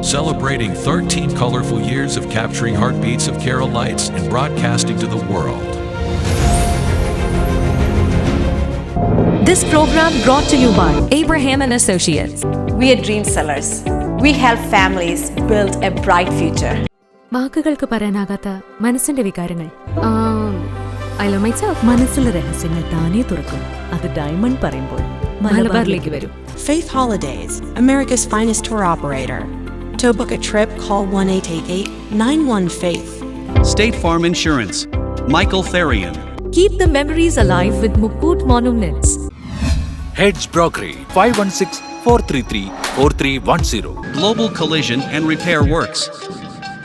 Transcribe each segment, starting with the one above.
celebrating 13 colorful years of capturing heartbeats of Keralites and broadcasting to the world. This program brought to you by Abraham and Associates. We are dream sellers. We help families build a bright future. വാക്കുകൾക്ക് പറയാനാകാത്ത മനസ്സിന്റെ വികാരങ്ങൾ. I love myself. മനസ്സിലെ രഹസ്യങ്ങൾ താനേ തുറക്കും. അത് diamond പറയുമ്പോൾ മലബാറിലേക്ക് വരും. Faith Holidays, America's finest tour operator. To book a trip, call 1-888-91-FAITH. State Farm Insurance, Michael Therian. Keep the memories alive with Mukut Monuments. Heads Brokery 516-433-4310. Global Collision and Repair Works,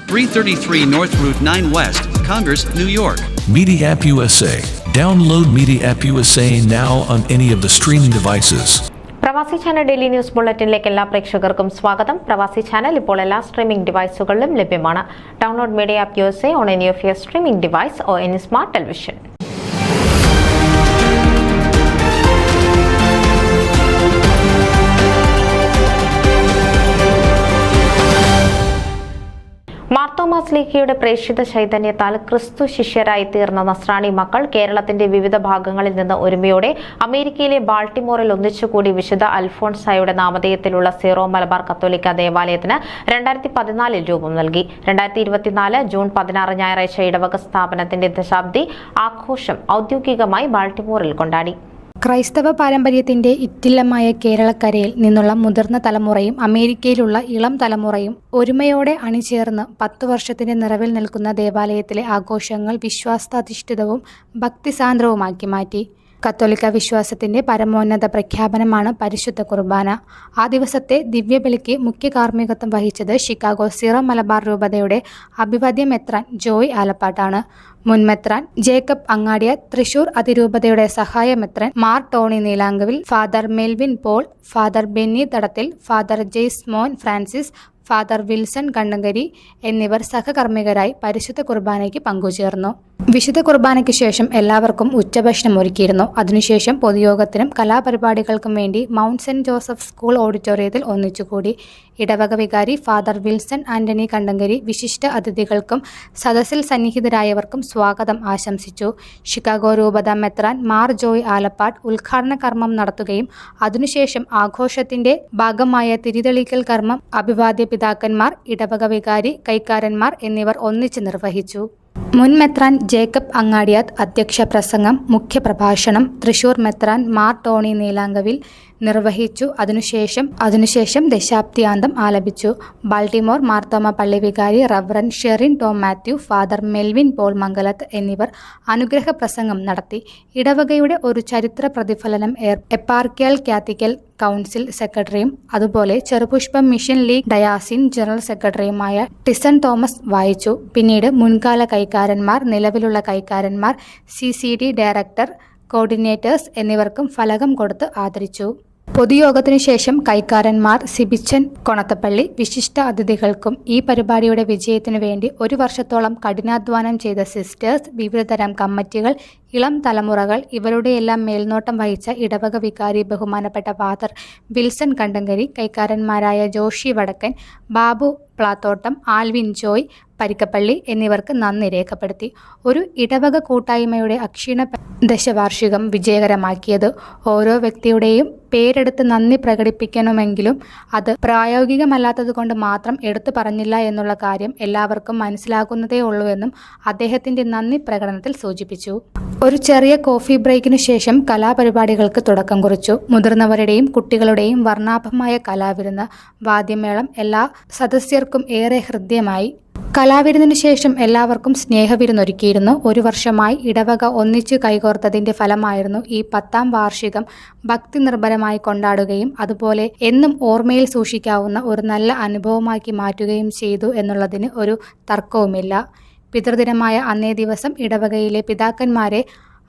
333 North Route 9 West, Congress, New York. Media App USA. Download Media App USA now on any of the streaming devices. പ്രവാസി channel daily news ബുള്ളറ്റിനിലേക്ക് എല്ലാ പ്രേക്ഷകർക്കും സ്വാഗതം. പ്രവാസി channel ഇപ്പോൾ എല്ലാ streaming ഡിവൈസുകളിലും ലഭ്യമാണ്. Download media app USA on any of your streaming device or any smart television. മാർത്തോമാസ് ലീഗയുടെ പ്രേക്ഷിത ചൈതന്യത്താൽ ക്രിസ്തു ശിഷ്യരായി തീർന്ന നസ്രാണി മക്കൾ കേരളത്തിന്റെ വിവിധ ഭാഗങ്ങളിൽ നിന്ന് ഒരുമയോടെ അമേരിക്കയിലെ ബാൾട്ടിമോറിൽ ഒന്നിച്ചുകൂടി വിശുദ്ധ അൽഫോൺസായുടെ നാമധേയത്തിലുള്ള സീറോ മലബാർ കത്തോലിക്ക ദേവാലയത്തിന് 2014 രൂപം നൽകി. 2024 ജൂൺ 16 ഞായറാഴ്ച ഇടവക സ്ഥാപനത്തിന്റെ ദശാബ്ദി ആഘോഷം ഔദ്യോഗികമായി ബാൾട്ടിമോറിൽ കൊണ്ടാടി. ക്രൈസ്തവ പാരമ്പര്യത്തിന്റെ ഇറ്റില്ലമായ കേരളക്കരയിൽ നിന്നുള്ള മുതിർന്ന തലമുറയും അമേരിക്കയിലുള്ള ഇളം തലമുറയും ഒരുമയോടെ അണിചേർന്ന് 10 വർഷത്തിന്റെ നിറവിൽ നിൽക്കുന്ന ദേവാലയത്തിലെ ആഘോഷങ്ങൾ വിശ്വാസാധിഷ്ഠിതവും ഭക്തിസാന്ദ്രവുമാക്കി മാറ്റി. കത്തോലിക്ക വിശ്വാസത്തിന്റെ പരമോന്നത പ്രഖ്യാപനമാണ് പരിശുദ്ധ കുർബാന. ആ ദിവസത്തെ ദിവ്യബലിക്ക് മുഖ്യ കാർമ്മികത്വം വഹിച്ചത് ഷിക്കാഗോ സീറോ മലബാർ രൂപതയുടെ അഭിവദ്യ മെത്രാൻ ജോയ് ആലപ്പാട്ടാണ്. മുൻ മെത്രാൻ ജേക്കബ് അങ്ങാടിയ, തൃശൂർ അതിരൂപതയുടെ സഹായ മെത്രാൻ Mar Tony Neelankavil, father Melvin Paul, father Benny Thadathil, father Jaise മോൻ ഫ്രാൻസിസ്, ഫാദർ വിൽസൺ കണ്ണങ്കരി എന്നിവർ സഹകർമ്മികരായി പരിശുദ്ധ കുർബാനയ്ക്ക് പങ്കുചേർന്നു. വിശുദ്ധ കുർബാനയ്ക്ക് ശേഷം എല്ലാവർക്കും ഉച്ചഭക്ഷണം ഒരുക്കിയിരുന്നു. അതിനുശേഷം പൊതുയോഗത്തിനും കലാപരിപാടികൾക്കും വേണ്ടി മൗണ്ട് സെന്റ് ജോസഫ് സ്കൂൾ ഓഡിറ്റോറിയത്തിൽ ഒന്നിച്ചുകൂടി. ഇടവക വികാരി ഫാദർ വിൽസൺ ആന്റണി കണ്ടങ്കരി വിശിഷ്ട അതിഥികൾക്കും സദസ്സിൽ സന്നിഹിതരായവർക്കും സ്വാഗതം ആശംസിച്ചു. ഷിക്കാഗോ രൂപത മെത്രാൻ മാർ ജോയ് ആലപ്പാട്ട് ഉദ്ഘാടന കർമ്മം നടത്തുകയും അതിനുശേഷം ആഘോഷത്തിന്റെ ഭാഗമായ തിരിതെളിക്കൽ കർമ്മം അഭിവാദ്യ പിതാക്കന്മാർ, ഇടവക വികാരി, കൈക്കാരന്മാർ എന്നിവർ ഒന്നിച്ച് നിർവഹിച്ചു. മുൻ മെത്രാൻ ജേക്കബ് അങ്ങാടിയാത്ത് അധ്യക്ഷ പ്രസംഗം, മുഖ്യപ്രഭാഷണം തൃശൂർ മെത്രാൻ മാർ ടോണി നീലാങ്കവിൽ നിർവഹിച്ചു. അതിനുശേഷം ദശാബ്ദിയാന്തം ആലപിച്ചു. ബാൾട്ടിമോർ മാർത്തോമ പള്ളി വികാരി reverend Sherin Tom Mathew, father Melvin Paul Mangalath എന്നിവർ അനുഗ്രഹ പ്രസംഗം നടത്തി. ഇടവകയുടെ ഒരു ചരിത്ര പ്രതിഫലനം എപ്പാർക്കിയൽ കാത്തലിക് കൗൺസിൽ സെക്രട്ടറിയും അതുപോലെ ചെറുപുഷ്പം മിഷൻ ലീഗ് ഡയാസിൻ ജനറൽ സെക്രട്ടറിയുമായ ടിസൺ തോമസ് വായിച്ചു. പിന്നീട് മുൻകാല കൈക്കാരന്മാർ, നിലവിലുള്ള കൈക്കാരന്മാർ, CCD ഡയറക്ടർ, കോർഡിനേറ്റേഴ്സ് എന്നിവർക്കും ഫലകം കൊടുത്ത് ആദരിച്ചു. പൊതുയോഗത്തിനു ശേഷം കൈക്കാരന്മാർ സിബിച്ചൻ കൊണത്തപ്പള്ളി വിശിഷ്ട അതിഥികൾക്കും ഈ പരിപാടിയുടെ വിജയത്തിനു വേണ്ടി 1 വർഷത്തോളം കഠിനാധ്വാനം ചെയ്ത സിസ്റ്റേഴ്സ്, വിവിധതരം കമ്മിറ്റികൾ, ഇളം തലമുറകൾ ഇവരുടെയെല്ലാം മേൽനോട്ടം വഹിച്ച ഇടവക വികാരി ബഹുമാനപ്പെട്ട ഫാദർ വിൽസൺ കണ്ടങ്കരി, കൈക്കാരന്മാരായ ജോഷി വടക്കൻ, ബാബു പ്ലാത്തോട്ടം, ആൽവിൻ ജോയ് പരിക്കപ്പള്ളി എന്നിവർക്ക് നന്ദി രേഖപ്പെടുത്തി. ഒരു ഇടവക കൂട്ടായ്മയുടെ അക്ഷീണ ദശവാർഷികം വിജയകരമാക്കിയത് ഓരോ വ്യക്തിയുടെയും പേരെടുത്ത് നന്ദി പ്രകടിപ്പിക്കണമെങ്കിലും അത് പ്രായോഗികമല്ലാത്തതുകൊണ്ട് മാത്രം എടുത്തു പറഞ്ഞില്ല എന്നുള്ള കാര്യം എല്ലാവർക്കും മനസ്സിലാകുന്നതേ ഉള്ളൂവെന്നും അദ്ദേഹത്തിന്റെ നന്ദി പ്രകടനത്തിൽ സൂചിപ്പിച്ചു. ഒരു ചെറിയ കോഫി ബ്രേക്കിനു ശേഷം കലാപരിപാടികൾക്ക് തുടക്കം കുറിച്ചു. മുതിർന്നവരുടെയും കുട്ടികളുടെയും വർണ്ണാഭമായ കലാവിരുന്ന്, വാദ്യമേളം എല്ലാ സദസ്യർക്കും ഏറെ ഹൃദ്യമായി. കലാവിരുന്നിനു ശേഷം എല്ലാവർക്കും സ്നേഹവിരുന്നൊരുക്കിയിരുന്നു. 1 വർഷമായി ഇടവക ഒന്നിച്ചു കൈകോർത്തതിന്റെ ഫലമായിരുന്നു ഈ 10ാം വാർഷികം ഭക്തി നിർഭരമായി കൊണ്ടാടുകയും അതുപോലെ എന്നും ഓർമ്മയിൽ സൂക്ഷിക്കാവുന്ന ഒരു നല്ല അനുഭവമാക്കി മാറ്റുകയും ചെയ്തു എന്നുള്ളതിന് ഒരു തർക്കവുമില്ല. പിതൃദിനമായ അന്നേ ദിവസം ഇടവകയിലെ പിതാക്കന്മാരെ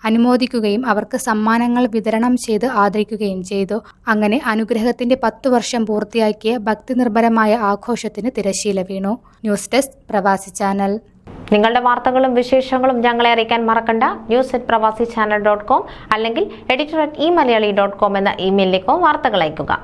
അനുമോദിക്കുകയും അവർക്ക് സമ്മാനങ്ങൾ വിതരണം ചെയ്ത് ആദരിക്കുകയും ചെയ്തു. അങ്ങനെ അനുഗ്രഹത്തിന്റെ 10 വർഷം പൂർത്തിയാക്കിയ ഭക്തിനിർഭരമായ ആഘോഷത്തിന് തിരശ്ശീല വീണു. ന്യൂസ് ഡെസ്ക് പ്രവാസി ചാനൽ. നിങ്ങളുടെ വാർത്തകളും വിശേഷങ്ങളും ഞങ്ങളെ അറിയിക്കാൻ മറക്കണ്ട. news@pravasichannel.com അല്ലെങ്കിൽ editor@eMalayali.com എന്ന ഇമെയിലിലേക്കോ വാർത്തകൾ അയയ്ക്കുക.